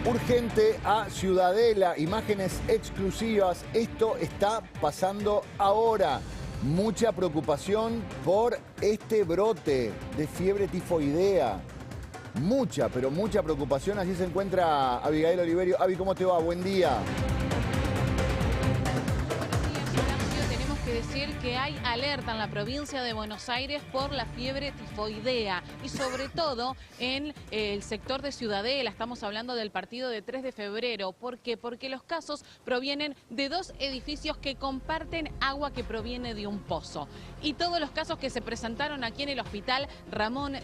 Urgente a Ciudadela, imágenes exclusivas. Esto está pasando ahora. Mucha preocupación por este brote de fiebre tifoidea. Mucha, pero mucha preocupación. Allí se encuentra Abigail Oliverio. Abi, ¿cómo te va? Buen día. Tenemos que decir que hay alerta en la provincia de Buenos Aires por la fiebre tifoidea y sobre todo en el sector de Ciudadela. Estamos hablando del partido de 3 de febrero. ¿Por qué? Porque los casos provienen de dos edificios que comparten agua que proviene de un pozo. Y todos los casos que se presentaron aquí en el hospital Ramón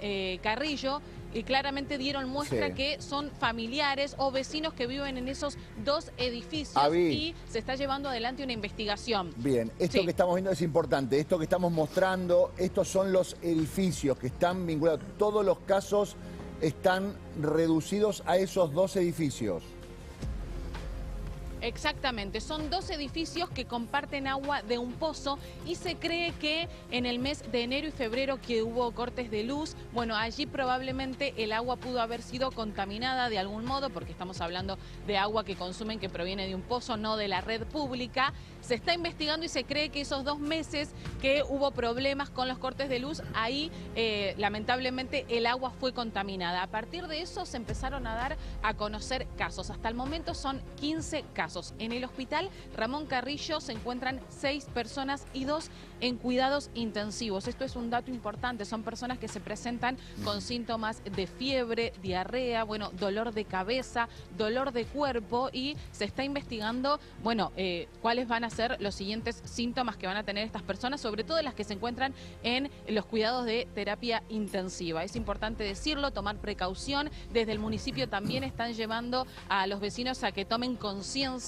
Carrillo claramente dieron muestra que son familiares o vecinos que viven en esos dos edificios y se está llevando adelante una investigación. Bien, esto que estamos viendo es importante, esto que estamos mostrando, estos son los edificios que están vinculados, todos los casos están reducidos a esos dos edificios. Exactamente, son dos edificios que comparten agua de un pozo y se cree que en el mes de enero y febrero que hubo cortes de luz, bueno, allí probablemente el agua pudo haber sido contaminada de algún modo, porque estamos hablando de agua que consumen que proviene de un pozo, no de la red pública. Se está investigando y se cree que esos 2 meses que hubo problemas con los cortes de luz, ahí lamentablemente el agua fue contaminada. A partir de eso se empezaron a dar a conocer casos. Hasta el momento son 15 casos. En el hospital Ramón Carrillo se encuentran 6 personas y 2 en cuidados intensivos. Esto es un dato importante, son personas que se presentan con síntomas de fiebre, diarrea, bueno, dolor de cabeza, dolor de cuerpo y se está investigando, bueno, cuáles van a ser los siguientes síntomas que van a tener estas personas, sobre todo las que se encuentran en los cuidados de terapia intensiva. Es importante decirlo, tomar precaución. Desde el municipio también están llevando a los vecinos a que tomen conciencia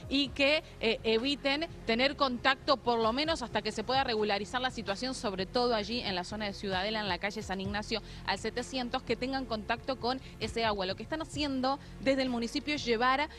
y que eviten tener contacto por lo menos hasta que se pueda regularizar la situación, sobre todo allí en la zona de Ciudadela, en la calle San Ignacio al 700, que tengan contacto con ese agua. Lo que están haciendo desde el municipio es llevar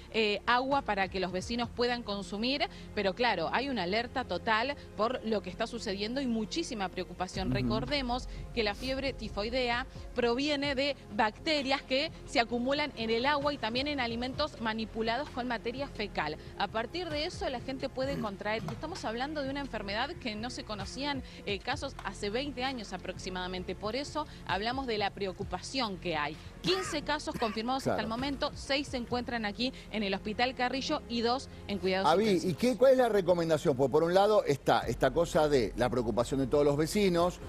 agua para que los vecinos puedan consumir, pero claro, hay una alerta total por lo que está sucediendo y muchísima preocupación. Recordemos que la fiebre tifoidea proviene de bacterias que se acumulan en el agua y también en alimentos manipulados con materia fecal. A partir de eso la gente puede contraer. Estamos hablando de una enfermedad que no se conocían casos hace 20 años aproximadamente. Por eso hablamos de la preocupación que hay. 15 casos confirmados hasta el momento, 6 se encuentran aquí en el hospital Carrillo y 2 en cuidados intensivos. ¿Y cuál es la recomendación? Pues por un lado está esta cosa de la preocupación de todos los vecinos.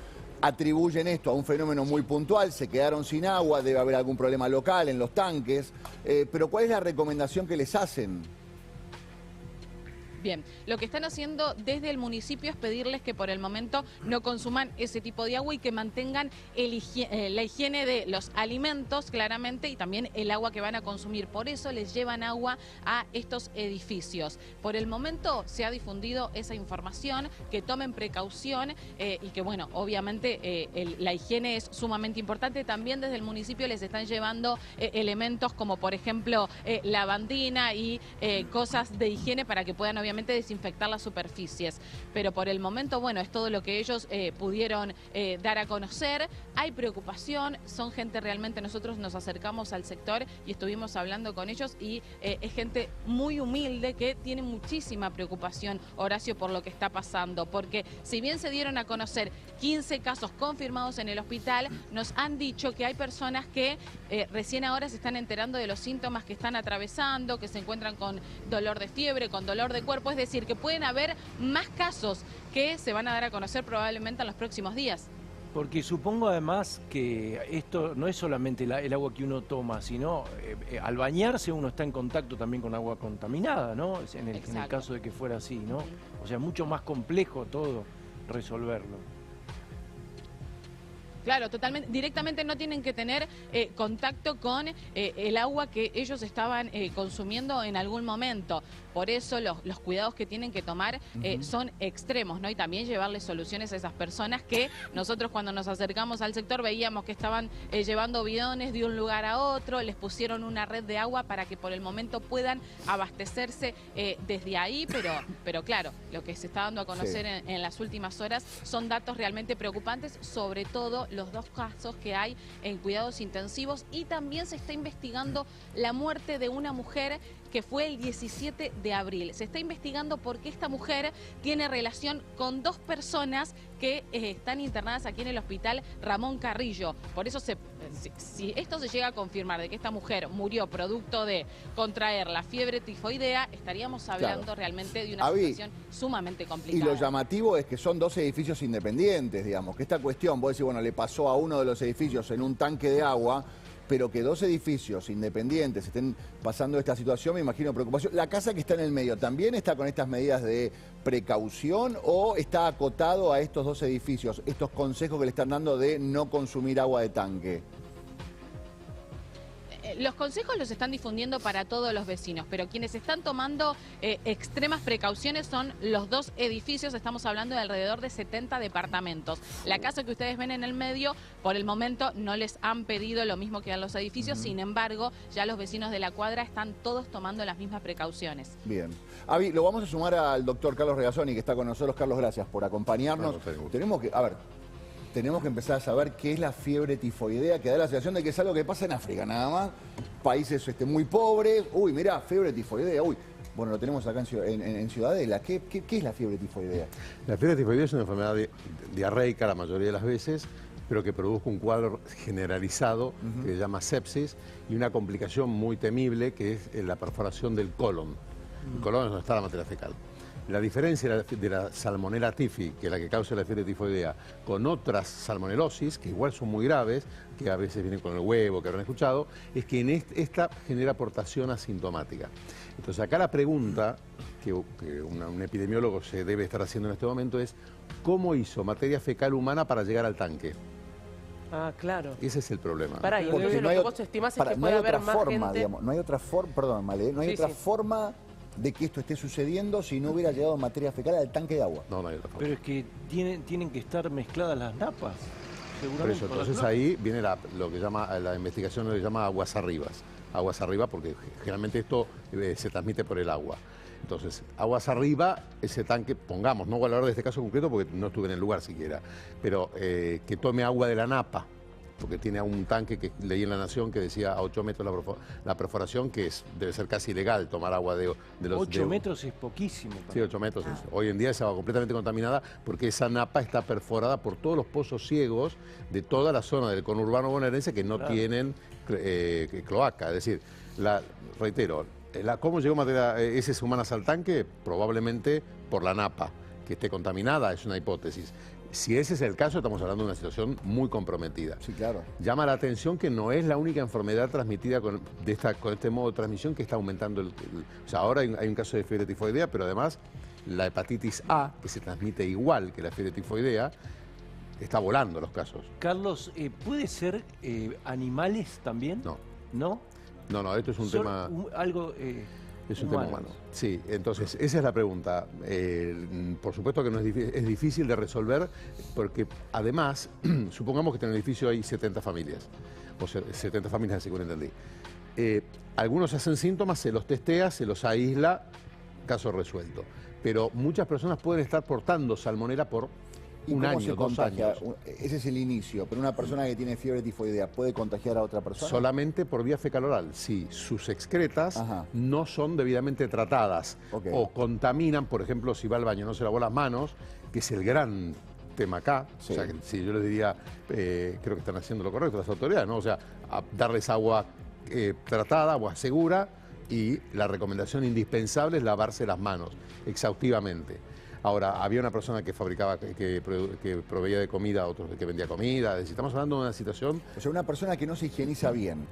Atribuyen esto a un fenómeno muy puntual, se quedaron sin agua, debe haber algún problema local en los tanques, pero ¿cuál es la recomendación que les hacen? Bien, lo que están haciendo desde el municipio es pedirles que por el momento no consuman ese tipo de agua y que mantengan la higiene de los alimentos, claramente, y también el agua que van a consumir. Por eso les llevan agua a estos edificios. Por el momento se ha difundido esa información, que tomen precaución y que, bueno, obviamente la higiene es sumamente importante. También desde el municipio les están llevando elementos como, por ejemplo, lavandina y cosas de higiene para que puedan, obviamente, desinfectar las superficies. Pero por el momento, bueno, es todo lo que ellos pudieron dar a conocer. Hay preocupación, son gente realmente, nosotros nos acercamos al sector y estuvimos hablando con ellos y es gente muy humilde que tiene muchísima preocupación, Horacio, por lo que está pasando. Porque si bien se dieron a conocer 15 casos confirmados en el hospital, nos han dicho que hay personas que recién ahora se están enterando de los síntomas que están atravesando, que se encuentran con dolor de fiebre, con dolor de cuerpo. Es decir, que pueden haber más casos que se van a dar a conocer probablemente en los próximos días. Porque supongo además que esto no es solamente el agua que uno toma, sino al bañarse uno está en contacto también con agua contaminada, ¿no? En el caso de que fuera así, ¿no? O sea, mucho más complejo todo resolverlo. Claro, totalmente. Directamente no tienen que tener contacto con el agua que ellos estaban consumiendo en algún momento. Por eso los cuidados que tienen que tomar son extremos, ¿no? Y también llevarles soluciones a esas personas que nosotros cuando nos acercamos al sector veíamos que estaban llevando bidones de un lugar a otro, les pusieron una red de agua para que por el momento puedan abastecerse desde ahí, pero claro, lo que se está dando a conocer en las últimas horas son datos realmente preocupantes, sobre todo los dos casos que hay en cuidados intensivos, y también se está investigando la muerte de una mujer que fue el 17 de abril. Se está investigando porque esta mujer tiene relación con 2 personas que están internadas aquí en el hospital Ramón Carrillo. Por eso, si esto se llega a confirmar de que esta mujer murió producto de contraer la fiebre tifoidea, estaríamos hablando realmente de una situación sumamente complicada. Y lo llamativo es que son 2 edificios independientes, digamos, que esta cuestión, vos decís, bueno, le pasó a uno de los edificios en un tanque de agua, pero que 2 edificios independientes estén pasando esta situación, me imagino preocupación. ¿La casa que está en el medio también está con estas medidas de precaución o está acotado a estos 2 edificios, estos consejos que le están dando de no consumir agua de tanque? Los consejos los están difundiendo para todos los vecinos, pero quienes están tomando extremas precauciones son los 2 edificios. Estamos hablando de alrededor de 70 departamentos. La casa que ustedes ven en el medio, por el momento no les han pedido lo mismo que a los edificios, sin embargo, ya los vecinos de la cuadra están todos tomando las mismas precauciones. Bien. Avi, lo vamos a sumar al doctor Carlos Regazzoni, que está con nosotros. Carlos, gracias por acompañarnos. Tenemos que empezar a saber qué es la fiebre tifoidea, que da la sensación de que es algo que pasa en África, nada más. Países muy pobres. Uy, mirá, fiebre tifoidea. Uy, bueno, lo tenemos acá en Ciudadela. ¿Qué es la fiebre tifoidea? La fiebre tifoidea es una enfermedad diarreica la mayoría de las veces, pero que produjo un cuadro generalizado que se llama sepsis y una complicación muy temible que es la perforación del colon. El colon es donde está la materia fecal. La diferencia de la Salmonella typhi, que es la que causa la fiebre tifoidea, con otras salmonelosis, que igual son muy graves, que a veces vienen con el huevo, que habrán escuchado, es que en esta genera aportación asintomática. Entonces acá la pregunta que un epidemiólogo se debe estar haciendo en este momento es ¿cómo hizo materia fecal humana para llegar al tanque? Ah, claro. Ese es el problema. Pará, y entonces lo que vos estimás es que puede haber más gente... Digamos, no hay otra forma, perdón, Male, no hay otra forma de que esto esté sucediendo si no hubiera llegado materia fecal al tanque de agua. No hay otra forma. Pero es que tienen que estar mezcladas las napas. Por eso, entonces ahí viene lo que llama, la investigación lo que llama aguas arribas. Aguas arriba porque generalmente esto se transmite por el agua. Entonces, aguas arriba, ese tanque, pongamos, no voy a hablar de este caso concreto porque no estuve en el lugar siquiera, pero que tome agua de la napa, porque tiene un tanque que leí en La Nación que decía a 8 metros la perforación, que debe ser casi ilegal tomar agua de los... 8 metros es poquísimo. Sí, 8 metros. Hoy en día es agua completamente contaminada porque esa napa está perforada por todos los pozos ciegos de toda la zona del conurbano bonaerense que no tienen cloaca. Es decir, reitero, ¿cómo llegó heces humanas al tanque? Probablemente por la napa, que esté contaminada, es una hipótesis. Si ese es el caso, estamos hablando de una situación muy comprometida. Sí, claro. Llama la atención que no es la única enfermedad transmitida con este modo de transmisión que está aumentando. O sea, ahora hay un caso de fiebre tifoidea, pero además la hepatitis A, que se transmite igual que la fiebre tifoidea, está volando los casos. Carlos, ¿puede ser animales también? No. ¿No? No, esto es un tema... algo... Es un tema humano. Sí, entonces, esa es la pregunta. Por supuesto que no es difícil de resolver, porque además, supongamos que en el edificio hay 70 familias, o 70 familias, según entendí. Algunos hacen síntomas, se los testea, se los aísla, caso resuelto. Pero muchas personas pueden estar portando salmonela por un año, 2 años. Ese es el inicio, pero una persona que tiene fiebre tifoidea ¿puede contagiar a otra persona? Solamente por vía fecal oral, si sus excretas no son debidamente tratadas o contaminan, por ejemplo, si va al baño no se lavó las manos, que es el gran tema acá. O sea, que, sí, yo les diría, creo que están haciendo lo correcto las autoridades, ¿no? O sea, darles agua tratada, agua segura, y la recomendación indispensable es lavarse las manos exhaustivamente. Ahora, había una persona que fabricaba, que proveía de comida a otros, que vendía comida. Es decir, estamos hablando de una situación... O sea, una persona que no se higieniza bien,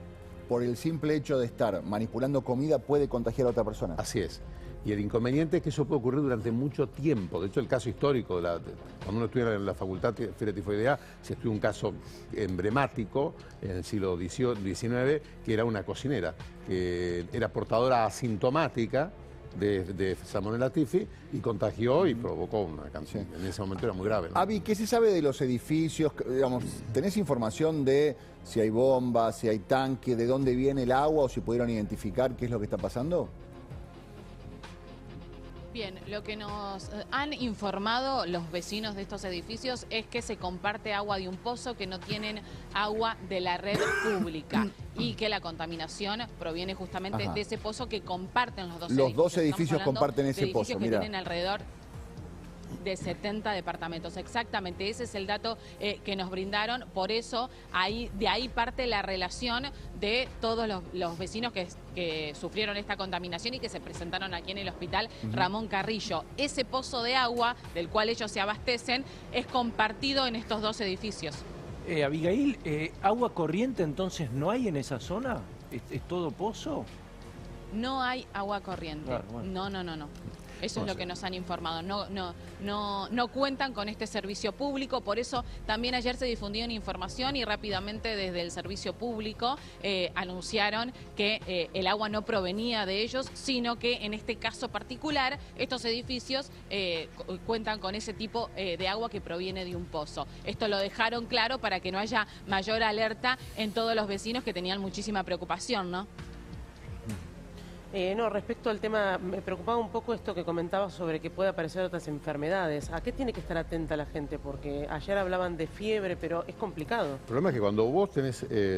por el simple hecho de estar manipulando comida, puede contagiar a otra persona. Así es. Y el inconveniente es que eso puede ocurrir durante mucho tiempo. De hecho, el caso histórico, cuando uno estudia en la facultad de fiebre tifoidea, se estudió un caso emblemático en el siglo XIX, que era una cocinera, que era portadora asintomática de Salmonella typhi y contagió y provocó una canción. En ese momento era muy grave, ¿no? Avi, ¿qué se sabe de los edificios? Digamos, ¿tenés información de si hay bombas, si hay tanque, de dónde viene el agua o si pudieron identificar qué es lo que está pasando? Bien, lo que nos han informado los vecinos de estos edificios es que se comparte agua de un pozo, que no tienen agua de la red pública y que la contaminación proviene justamente de ese pozo que comparten los dos edificios. Los dos edificios comparten ese pozo, que tienen alrededor de 70 departamentos. Exactamente, ese es el dato que nos brindaron. Por eso, de ahí parte la relación de todos los vecinos que sufrieron esta contaminación y que se presentaron aquí en el hospital Ramón Carrillo. Ese pozo de agua del cual ellos se abastecen es compartido en estos dos edificios. Abigail, ¿agua corriente entonces no hay en esa zona? ¿Es todo pozo? No hay agua corriente. Claro, bueno. No. Eso es lo que nos han informado. No cuentan con este servicio público, por eso también ayer se difundió una información y rápidamente desde el servicio público anunciaron que el agua no provenía de ellos, sino que en este caso particular estos edificios cuentan con ese tipo de agua que proviene de un pozo. Esto lo dejaron claro para que no haya mayor alerta en todos los vecinos que tenían muchísima preocupación, ¿no? No, respecto al tema, me preocupaba un poco esto que comentabas sobre que puede aparecer otras enfermedades. ¿A qué tiene que estar atenta la gente? Porque ayer hablaban de fiebre, pero es complicado. El problema es que cuando vos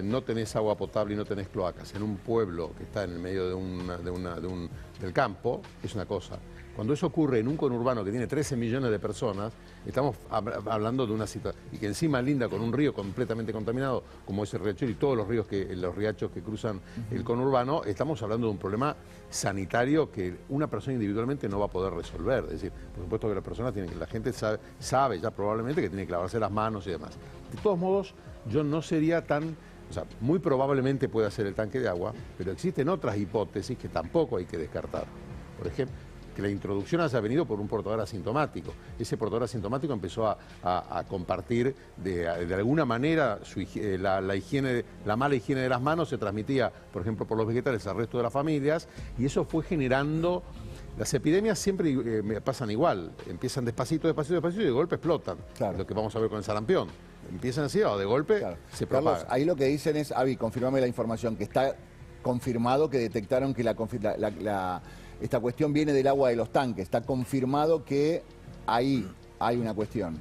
no tenés agua potable y no tenés cloacas en un pueblo que está en el medio del campo, es una cosa. Cuando eso ocurre en un conurbano que tiene 13 millones de personas, estamos hablando de una situación, y que encima linda con un río completamente contaminado, como es el Riachuelo y todos los riachos que cruzan el conurbano, estamos hablando de un problema sanitario que una persona individualmente no va a poder resolver. Es decir, por supuesto que la gente sabe ya probablemente que tiene que lavarse las manos y demás. De todos modos, yo no sería tan... O sea, muy probablemente pueda ser el tanque de agua, pero existen otras hipótesis que tampoco hay que descartar. Por ejemplo, que la introducción haya venido por un portador asintomático. Ese portador asintomático empezó a compartir de alguna manera la mala higiene de las manos, se transmitía, por ejemplo, por los vegetales al resto de las familias, y eso fue generando... Las epidemias siempre pasan igual, empiezan despacito, y de golpe explotan. Claro. Lo que vamos a ver con el sarampión. Empiezan así, o de golpe se propaga. Carlos, ahí lo que dicen es, Avi, confirmame la información, que está confirmado que detectaron que esta cuestión viene del agua de los tanques. Está confirmado que ahí hay una cuestión.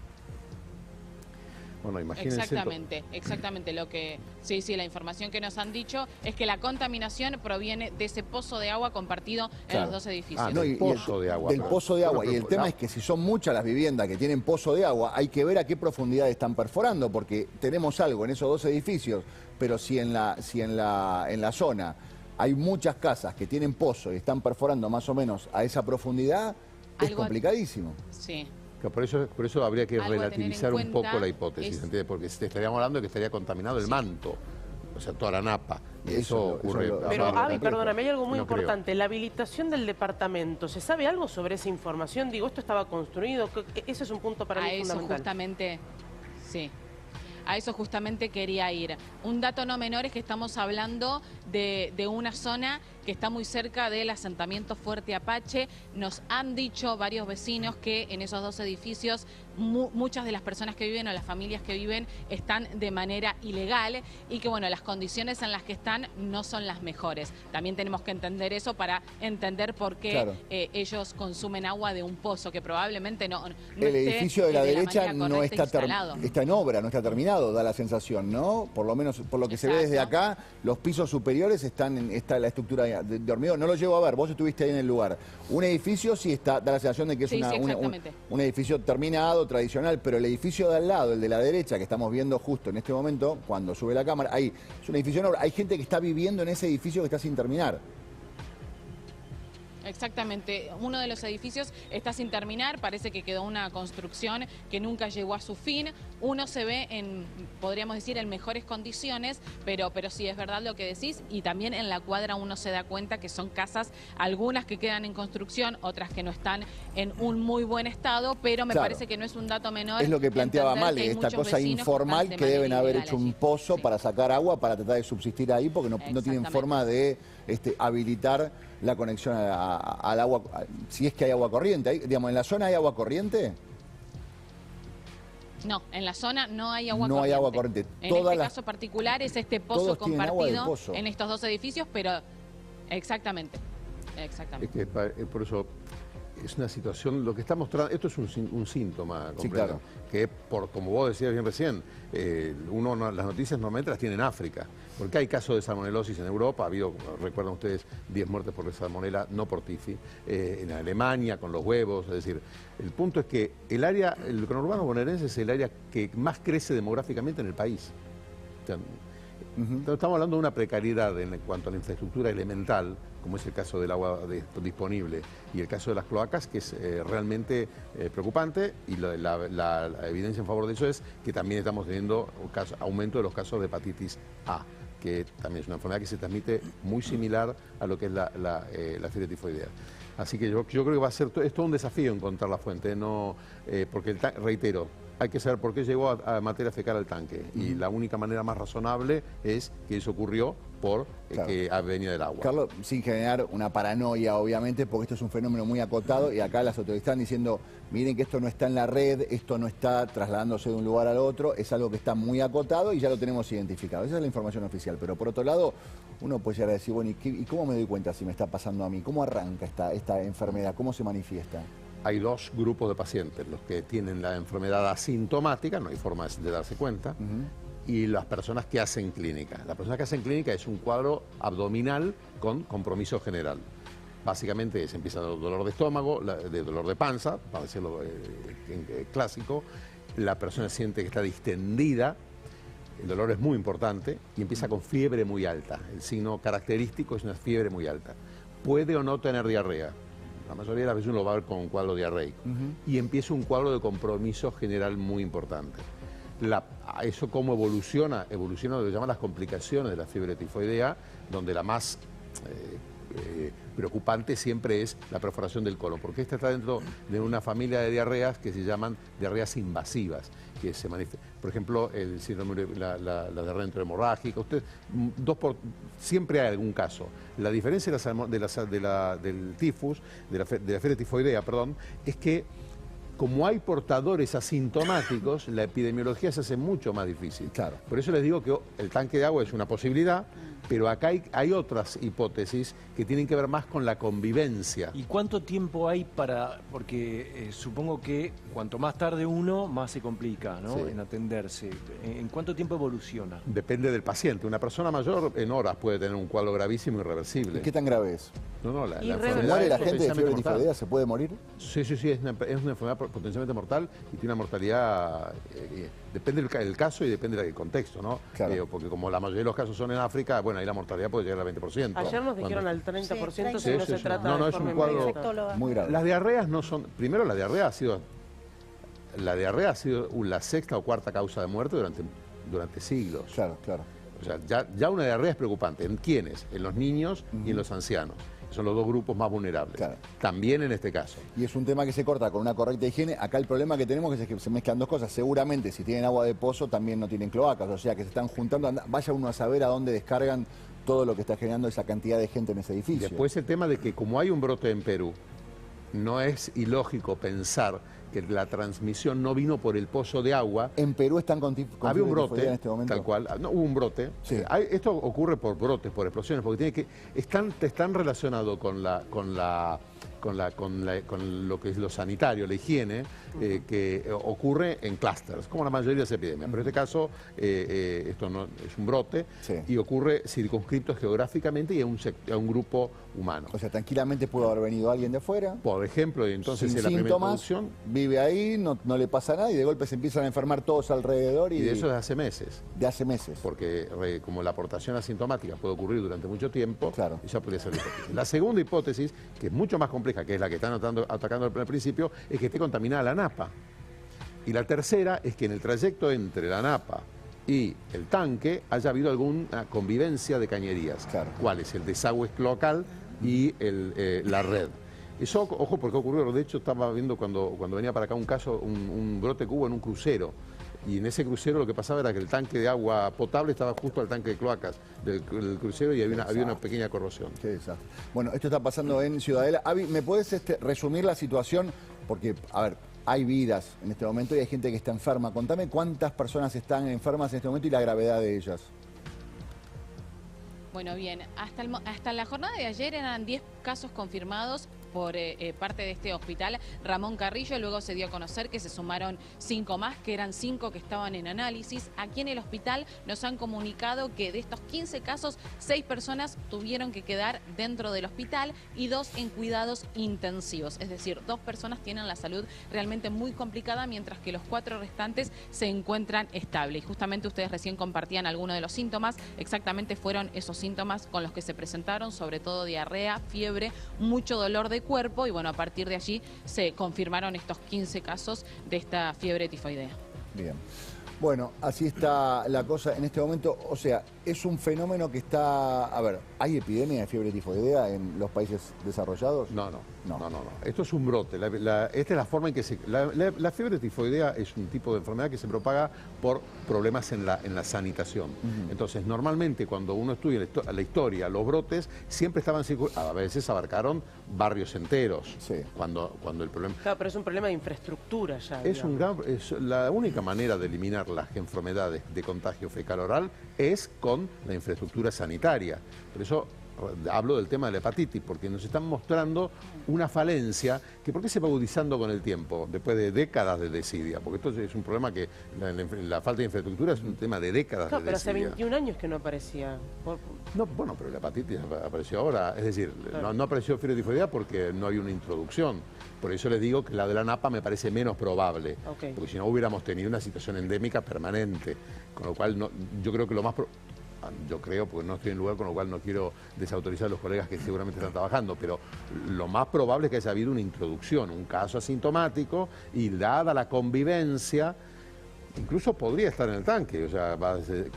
Bueno, imagínense. Exactamente. Sí, la información que nos han dicho es que la contaminación proviene de ese pozo de agua compartido en los dos edificios. Del pozo de agua. Y el tema es que si son muchas las viviendas que tienen pozo de agua, hay que ver a qué profundidad están perforando, porque tenemos algo en esos dos edificios, pero si en la zona hay muchas casas que tienen pozo y están perforando más o menos a esa profundidad, es complicadísimo. Sí. Por eso habría que relativizar un poco la hipótesis, ¿entiendes? Porque estaríamos hablando de que estaría contaminado el manto, o sea, toda la napa. Y eso ocurre. Pero, Avi, perdóname, hay algo muy importante. La habilitación del departamento, ¿se sabe algo sobre esa información? Digo, ¿esto estaba construido? Ese es un punto para mí fundamental. A eso justamente quería ir. Un dato no menor es que estamos hablando de una zona que está muy cerca del asentamiento Fuerte Apache. Nos han dicho varios vecinos que en esos dos edificios muchas de las personas que viven o las familias que viven están de manera ilegal y que, bueno, las condiciones en las que están no son las mejores. También tenemos que entender eso para entender por qué ellos consumen agua de un pozo que probablemente no el edificio de la derecha no está en obra, no está terminado, da la sensación, ¿no? Por lo menos por lo que se ve desde acá, los pisos superiores está la estructura de hormigón. No lo llego a ver, vos estuviste ahí en el lugar. Un edificio sí da la sensación de que es un edificio terminado, tradicional, pero el edificio de al lado, el de la derecha, que estamos viendo justo en este momento, cuando sube la cámara, ahí es un edificio en obra. Hay gente que está viviendo en ese edificio que está sin terminar. Exactamente, uno de los edificios está sin terminar, parece que quedó una construcción que nunca llegó a su fin. Uno se ve podríamos decir, en mejores condiciones, pero sí es verdad lo que decís, y también en la cuadra uno se da cuenta que son casas, algunas que quedan en construcción, otras que no están en un muy buen estado, pero me parece que no es un dato menor. Es lo que planteaba Male, esta cosa informal que deben haber hecho un pozo para sacar agua, para tratar de subsistir ahí, porque no tienen forma de habilitar la conexión al agua, si es que hay agua corriente. Digamos, ¿en la zona hay agua corriente? No, en la zona no hay agua corriente. No hay agua corriente. En este caso particular es este pozo compartido en estos dos edificios, pero exactamente. Es que por eso es una situación, lo que está mostrando, esto es un síntoma, Sí, claro. que como vos decías bien recién, las noticias normalmente las tiene en África, porque hay casos de salmonelosis en Europa, ha habido, recuerdan ustedes, 10 muertes por salmonela, no por tifi, en Alemania con los huevos, es decir, el punto es que el conurbano bonaerense es el área que más crece demográficamente en el país. O sea, estamos hablando de una precariedad en cuanto a la infraestructura elemental, como es el caso del agua disponible y el caso de las cloacas, que es realmente preocupante, y la evidencia en favor de eso es que también estamos teniendo aumento de los casos de hepatitis A, que también es una enfermedad que se transmite muy similar a lo que es la fiebre tifoidea. Así que yo creo que va a ser es todo un desafío encontrar la fuente, porque reitero, hay que saber por qué llegó a materia fecal al tanque. Y la única manera más razonable es que eso ocurrió por que venía del agua. Carlos, sin generar una paranoia, obviamente, porque esto es un fenómeno muy acotado y acá las autoridades están diciendo, miren que esto no está en la red, esto no está trasladándose de un lugar al otro, es algo que está muy acotado y ya lo tenemos identificado. Esa es la información oficial. Pero por otro lado, uno puede llegar a decir, bueno, ¿y cómo me doy cuenta si me está pasando a mí? ¿Cómo arranca esta enfermedad? ¿Cómo se manifiesta? Hay dos grupos de pacientes, los que tienen la enfermedad asintomática, no hay forma de darse cuenta, y las personas que hacen clínica. Las personas que hacen clínica es un cuadro abdominal con compromiso general. Básicamente empieza el dolor de estómago, de dolor de panza, para decirlo clásico, la persona siente que está distendida, el dolor es muy importante y empieza con fiebre muy alta. El signo característico es una fiebre muy alta. Puede o no tener diarrea. La mayoría de las veces uno lo va a ver con un cuadro diarreico. Y empieza un cuadro de compromiso general muy importante. ¿Eso cómo evoluciona? Evoluciona lo que llaman las complicaciones de la fiebre tifoidea, donde la más preocupante siempre es la perforación del colon, porque esta está dentro de una familia de diarreas que se llaman diarreas invasivas, que se manifiestan. Por ejemplo, el síndrome la diarrea enterohemorrágica, siempre hay algún caso. La diferencia del tifus, de la fiebre tifoidea, perdón, es que como hay portadores asintomáticos, la epidemiología se hace mucho más difícil. Claro. Por eso les digo que el tanque de agua es una posibilidad, pero acá hay otras hipótesis que tienen que ver más con la convivencia. ¿Y cuánto tiempo hay porque supongo que cuanto más tarde uno, más se complica, ¿no? Sí. En atenderse. ¿En cuánto tiempo evoluciona? Depende del paciente. Una persona mayor en horas puede tener un cuadro gravísimo e irreversible. ¿Y qué tan grave es? No, la ¿Se enfermedad ¿Muere la es gente de fiebre potencialmente mortal. tifoidea? ¿Se puede morir? Sí, es una enfermedad potencialmente mortal y tiene una mortalidad, depende del caso y depende del contexto, ¿no? Claro. Porque como la mayoría de los casos son en África, bueno, ahí la mortalidad puede llegar al 20%. Ayer nos dijeron Cuando- al 30% Sí, si no sí, se sí. trata No, de es un forma cuadro- inmediata. Muy grave. Las diarreas no son... Primero, la diarrea ha sido la sexta o cuarta causa de muerte durante siglos. Claro, claro. O sea, ya una diarrea es preocupante. ¿En quiénes? En los niños y en los ancianos. Son los dos grupos más vulnerables. Claro. También en este caso. Y es un tema que se corta con una correcta higiene. Acá el problema que tenemos es que se mezclan dos cosas. Seguramente si tienen agua de pozo también no tienen cloacas, o sea que se están juntando. Vaya uno a saber a dónde descargan todo lo que está generando esa cantidad de gente en ese edificio. Después el tema de que como hay un brote en Perú, no es ilógico pensar que la transmisión no vino por el pozo de agua. En Perú están con Había un fiebre tifoidea brote, en este momento. tal cual. No, hubo un brote. Sí. Esto ocurre por brotes, por explosiones, porque están relacionados con lo que es lo sanitario, la higiene, que ocurre en clústeres, como la mayoría de las epidemias. Pero en este caso, esto no es un brote y ocurre circunscrito geográficamente y a un grupo humano. O sea, tranquilamente pudo haber venido alguien de afuera, Por ejemplo, y entonces sin en la primera síntomas, introducción, vive ahí, no le pasa nada y de golpe se empiezan a enfermar todos alrededor y de eso desde hace meses. de hace meses. Porque como la aportación asintomática puede ocurrir durante mucho tiempo, Claro. esa podría ser la hipótesis. La segunda hipótesis, que es mucho más compleja, que es la que están atacando al principio, es que esté contaminada la napa. Y la tercera es que en el trayecto entre la napa y el tanque haya habido alguna convivencia de cañerías. Claro. ¿Cuál es? El desagüe cloacal y la red. Eso, ojo, porque ocurrió, de hecho estaba viendo cuando venía para acá un caso, un brote que hubo en un crucero. Y en ese crucero lo que pasaba era que el tanque de agua potable estaba justo al tanque de cloacas del crucero y había una pequeña corrosión. Qué desastre. Bueno, esto está pasando en Ciudadela. Avi, ¿me puedes resumir la situación? Porque, a ver, hay vidas en este momento y hay gente que está enferma. Contame cuántas personas están enfermas en este momento y la gravedad de ellas. Bueno, bien, hasta la jornada de ayer eran 10 casos confirmados, por parte de este hospital Ramón Carrillo. Luego se dio a conocer que se sumaron 5 más, que eran 5 que estaban en análisis. Aquí en el hospital nos han comunicado que de estos 15 casos, 6 personas tuvieron que quedar dentro del hospital y 2 en cuidados intensivos. Es decir, 2 personas tienen la salud realmente muy complicada, mientras que los 4 restantes se encuentran estables. Y justamente ustedes recién compartían algunos de los síntomas. Exactamente fueron esos síntomas con los que se presentaron, sobre todo diarrea, fiebre, mucho dolor de cuerpo, y bueno, a partir de allí se confirmaron estos 15 casos de esta fiebre tifoidea. Bien. Bueno, así está la cosa en este momento. O sea, es un fenómeno que está... A ver, ¿hay epidemia de fiebre tifoidea en los países desarrollados? No. Esto es un brote. Esta es la forma en que se... La fiebre tifoidea es un tipo de enfermedad que se propaga por problemas en la sanitación. Entonces, normalmente cuando uno estudia la historia, los brotes siempre estaban... A veces abarcaron barrios enteros. Sí. Cuando el problema... Claro, pero es un problema de infraestructura ya. Es la única manera de eliminar las enfermedades de contagio fecal-oral es con la infraestructura sanitaria. Por eso hablo del tema de la hepatitis, porque nos están mostrando una falencia que ¿por qué se va agudizando con el tiempo? Después de décadas de desidia, porque esto es un problema que la falta de infraestructura es un tema de décadas de pero desidia. hace 21 años que no aparecía. No, bueno, pero la hepatitis apareció ahora, es decir, claro. no apareció fiebre tifoidea porque no hay una introducción. Por eso les digo que la de la napa me parece menos probable, porque si no hubiéramos tenido una situación endémica permanente, con lo cual yo creo que lo más... Yo creo, porque no estoy en lugar, con lo cual no quiero desautorizar a los colegas que seguramente están trabajando, pero lo más probable es que haya habido una introducción, un caso asintomático, y dada la convivencia, incluso podría estar en el tanque, o sea,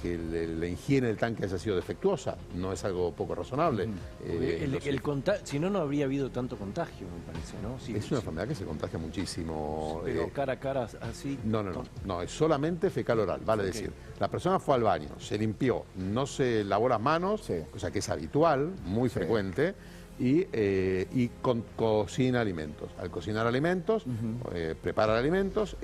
que la higiene del tanque haya sido defectuosa, no es algo poco razonable. Si no, no habría habido tanto contagio, me parece, ¿no? Sí, es una enfermedad que se contagia muchísimo. Pero cara a cara así... No, es solamente fecal-oral, vale decir. La persona fue al baño, se limpió, no se lavó las manos, cosa que es habitual, muy frecuente, y cocina alimentos. Al cocinar alimentos, preparar alimentos,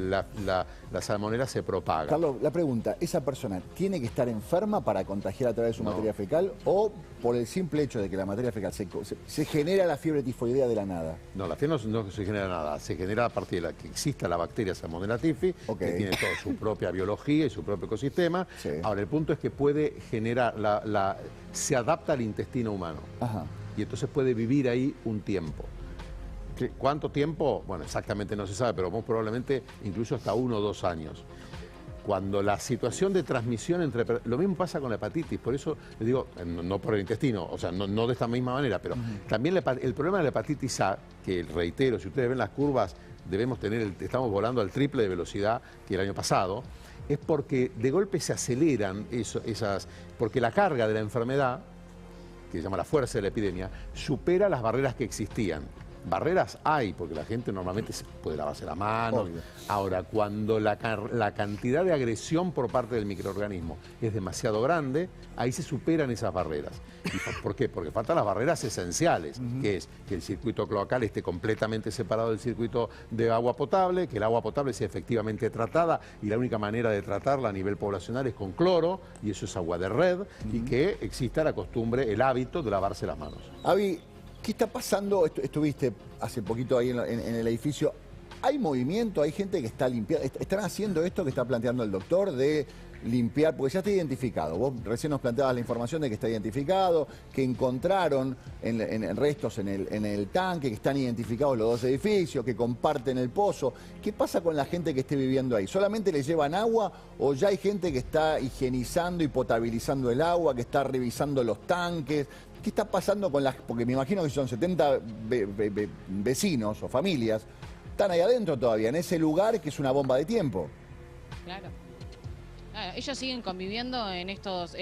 la salmonela se propaga. Carlos, la pregunta, ¿esa persona tiene que estar enferma para contagiar a través de su materia fecal o por el simple hecho de que la materia fecal se genera la fiebre tifoidea de la nada? No, la fiebre no se genera nada, se genera a partir de que exista la bacteria Salmonella typhi, que tiene toda su propia biología y su propio ecosistema. Ahora, el punto es que puede generar, se adapta al intestino humano. Y entonces puede vivir ahí un tiempo. ¿Cuánto tiempo? Bueno, exactamente no se sabe, pero muy probablemente incluso hasta 1 o 2 años. Cuando la situación de transmisión entre... Lo mismo pasa con la hepatitis, por eso les digo, no por el intestino, o sea, no de esta misma manera, pero también el problema de la hepatitis A, que reitero, si ustedes ven las curvas, estamos volando al triple de velocidad que el año pasado, es porque de golpe se aceleran porque la carga de la enfermedad, que se llama la fuerza de la epidemia, supera las barreras que existían. Barreras hay, porque la gente normalmente puede lavarse la mano. Ahora, cuando la cantidad de agresión por parte del microorganismo es demasiado grande, ahí se superan esas barreras. ¿Por qué? Porque faltan las barreras esenciales, que es que el circuito cloacal esté completamente separado del circuito de agua potable, que el agua potable sea efectivamente tratada, y la única manera de tratarla a nivel poblacional es con cloro, y eso es agua de red, y que exista la costumbre, el hábito de lavarse las manos. Avi, ¿qué está pasando? Estuviste hace poquito ahí en el edificio. ¿Hay movimiento? ¿Hay gente que está limpiando? ¿Están haciendo esto que está planteando el doctor de limpiar? Porque ya está identificado. Vos recién nos planteabas la información de que está identificado, que encontraron en restos en el tanque, que están identificados los 2 edificios, que comparten el pozo. ¿Qué pasa con la gente que esté viviendo ahí? ¿Solamente les llevan agua o ya hay gente que está higienizando y potabilizando el agua, que está revisando los tanques? ¿Qué está pasando con porque me imagino que son 70 vecinos o familias, están ahí adentro todavía, en ese lugar que es una bomba de tiempo? Claro. Ellos siguen conviviendo en estos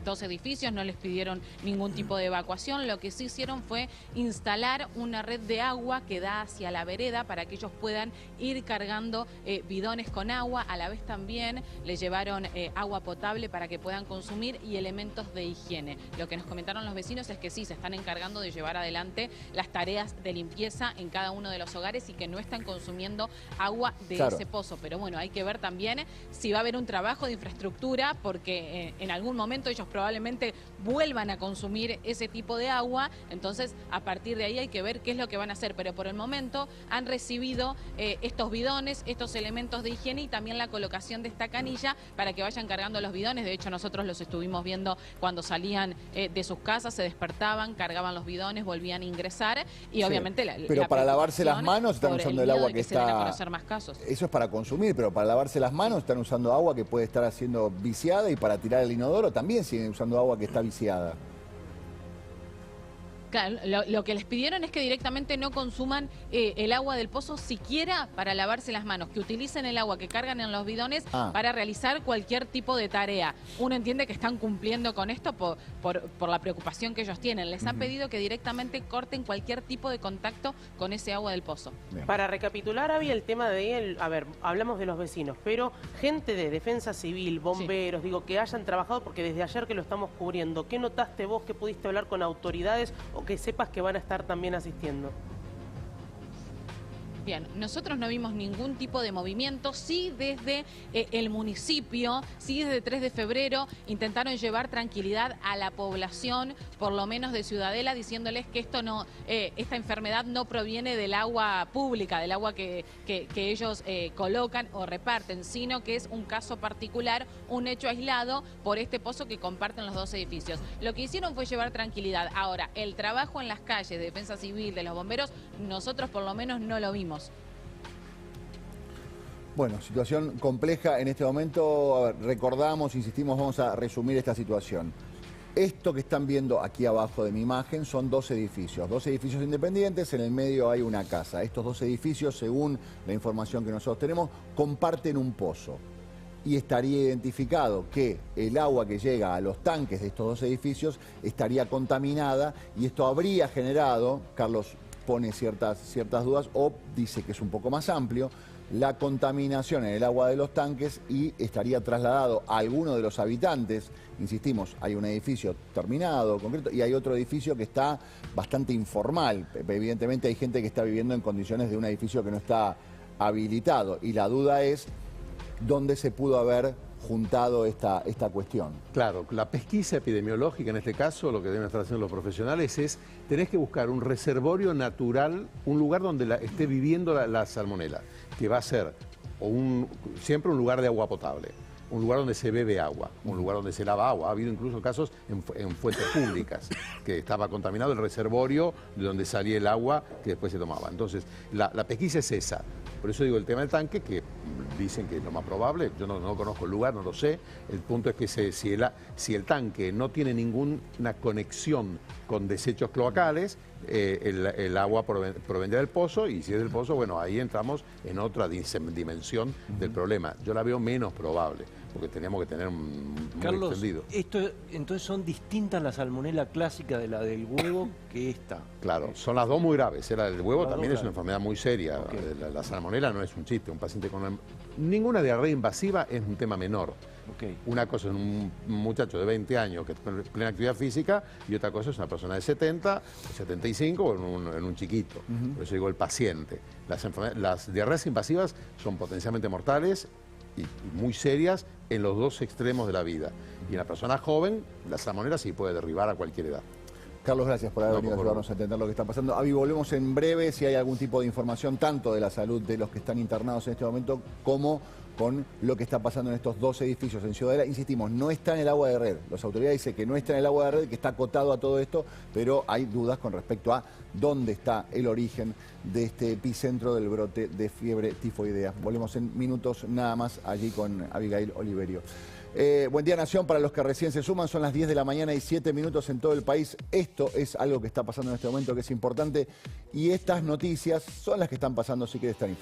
2 edificios, no les pidieron ningún tipo de evacuación. Lo que sí hicieron fue instalar una red de agua que da hacia la vereda para que ellos puedan ir cargando bidones con agua. A la vez también les llevaron agua potable para que puedan consumir y elementos de higiene. Lo que nos comentaron los vecinos es que sí, se están encargando de llevar adelante las tareas de limpieza en cada uno de los hogares y que no están consumiendo agua de ese pozo. Pero bueno, hay que ver también si va a haber un trabajo de infraestructura, porque en algún momento ellos probablemente vuelvan a consumir ese tipo de agua, entonces a partir de ahí hay que ver qué es lo que van a hacer, pero por el momento han recibido estos bidones, estos elementos de higiene y también la colocación de esta canilla para que vayan cargando los bidones. De hecho, nosotros los estuvimos viendo cuando salían de sus casas, se despertaban, cargaban los bidones, volvían a ingresar y obviamente pero para lavarse las manos están usando el agua que se den a está... conocer más casos. Eso es para consumir, pero para lavarse las manos están usando agua que puede estar siendo viciada, y para tirar el inodoro también siguen usando agua que está viciada. Claro, lo que les pidieron es que directamente no consuman el agua del pozo siquiera para lavarse las manos, que utilicen el agua que cargan en los bidones para realizar cualquier tipo de tarea. Uno entiende que están cumpliendo con esto por la preocupación que ellos tienen. Les han pedido que directamente corten cualquier tipo de contacto con ese agua del pozo. Bien. Para recapitular, había el tema de, hablamos de los vecinos, pero gente de defensa civil, bomberos, digo, que hayan trabajado, porque desde ayer que lo estamos cubriendo, ¿qué notaste vos que pudiste hablar con autoridades o que sepas que van a estar también asistiendo? Bien, nosotros no vimos ningún tipo de movimiento, sí desde el municipio, sí desde 3 de febrero intentaron llevar tranquilidad a la población, por lo menos de Ciudadela, diciéndoles que esto no, esta enfermedad no proviene del agua pública, del agua que ellos colocan o reparten, sino que es un caso particular, un hecho aislado por este pozo que comparten los dos edificios. Lo que hicieron fue llevar tranquilidad. Ahora, el trabajo en las calles de defensa civil, de los bomberos, nosotros por lo menos no lo vimos. Bueno, situación compleja en este momento. A ver, recordamos, insistimos, vamos a resumir esta situación. Esto que están viendo aquí abajo de mi imagen son dos edificios independientes, en el medio hay una casa. Estos dos edificios, según la información que nosotros tenemos, comparten un pozo. Y estaría identificado que el agua que llega a los tanques de estos dos edificios estaría contaminada, y esto habría generado, Carlos pone ciertas dudas, o dice que es un poco más amplio, la contaminación en el agua de los tanques, y estaría trasladado a alguno de los habitantes. Insistimos, hay un edificio terminado, concreto, y hay otro edificio que está bastante informal. Evidentemente hay gente que está viviendo en condiciones de un edificio que no está habilitado, y la duda es dónde se pudo haber juntado esta cuestión. Claro, la pesquisa epidemiológica en este caso, lo que deben estar haciendo los profesionales es, tenés que buscar un reservorio natural, un lugar donde esté viviendo la salmonela, que va a ser siempre un lugar de agua potable, un lugar donde se bebe agua, un lugar donde se lava agua. Ha habido incluso casos en fuentes públicas, que estaba contaminado el reservorio de donde salía el agua que después se tomaba. Entonces, la pesquisa es esa. Por eso digo el tema del tanque, que dicen que es lo más probable. Yo no conozco el lugar, no lo sé. El punto es que si el tanque no tiene ninguna conexión con desechos cloacales, el agua provendrá del pozo, y si es del pozo, bueno, ahí entramos en otra dimensión del problema. Yo la veo menos probable, porque tenemos que tener muy Carlos, extendido. Entonces son distintas la salmonela clásica de la del huevo que esta. Claro, son las dos muy graves. La del huevo también es una enfermedad muy seria. Okay. La salmonela no es un chiste. Un paciente con ninguna diarrea invasiva es un tema menor. Okay. Una cosa es un muchacho de 20 años que está en plena actividad física, y otra cosa es una persona de 70, 75 o en un chiquito. Por eso digo el paciente. Las diarreas invasivas son potencialmente mortales y muy serias en los dos extremos de la vida. Y en la persona joven, la salmonela sí puede derribar a cualquier edad. Carlos, gracias por haber venido a ayudarnos a entender lo que está pasando. Avi, volvemos en breve si hay algún tipo de información, tanto de la salud de los que están internados en este momento, como con lo que está pasando en estos dos edificios en Ciudadela. Insistimos, no está en el agua de red. Las autoridades dicen que no está en el agua de red, que está acotado a todo esto, pero hay dudas con respecto a dónde está el origen de este epicentro del brote de fiebre tifoidea. Volvemos en minutos nada más allí con Abigail Oliverio. Buen día, Nación, para los que recién se suman. Son las 10 de la mañana y 7 minutos en todo el país. Esto es algo que está pasando en este momento que es importante, y estas noticias son las que están pasando, si quieres estar informado.